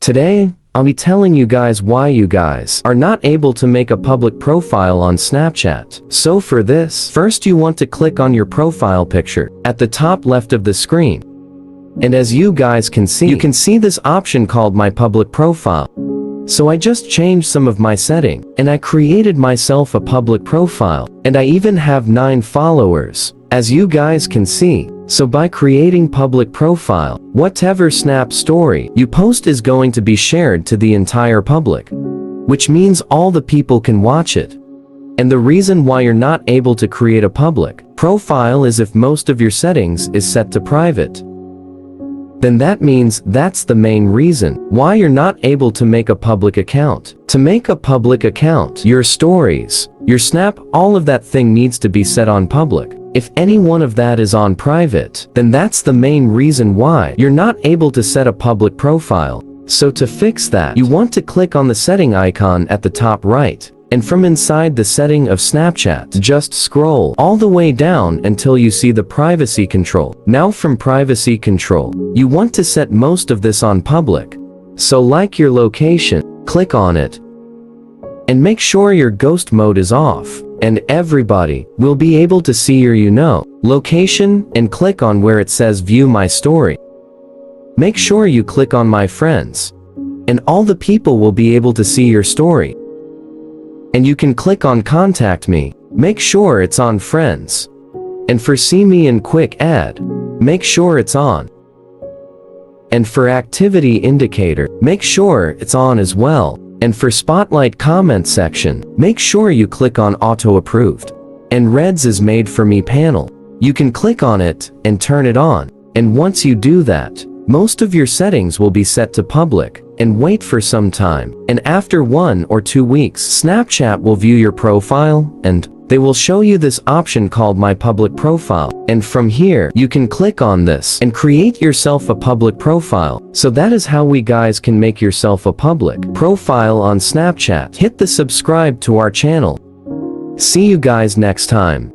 Today, I'll be telling you guys why you guys are not able to make a public profile on Snapchat. So for this, first you want to click on your profile picture at the top left of the screen. And as you guys can see, you can see this option called My Public Profile. So I just changed some of my setting, and I created myself a public profile, and I even have 9 followers, as you guys can see. So by creating public profile, whatever Snap story you post is going to be shared to the entire public, which means all the people can watch it. And the reason why you're not able to create a public profile is if most of your settings is set to private. Then that means that's the main reason why you're not able to make a public account. To make a public account, your stories, your Snap, all of that thing needs to be set on public. If any one of that is on private, then that's the main reason why you're not able to set a public profile. So to fix that, you want to click on the setting icon at the top right. And from inside the setting of Snapchat, just scroll all the way down until you see the privacy control. Now from privacy control, you want to set most of this on public. So like your location, click on it. And make sure your ghost mode is off. And everybody will be able to see your location, and click on where it says view my story. Make sure you click on my friends. And all the people will be able to see your story. And you can click on contact me. Make sure it's on friends. And for see me in quick add, make sure it's on. And for activity indicator, make sure it's on as well. And for spotlight comment section, make sure you click on auto approved. And Reds is made for me panel. You can click on it and turn it on. And once you do that, most of your settings will be set to public. And wait for some time. And after 1 or 2 weeks, Snapchat will view your profile, and they will show you this option called My Public Profile. And from here, you can click on this and create yourself a public profile. So that is how we guys can make yourself a public profile on Snapchat. Hit the subscribe to our channel. See you guys next time.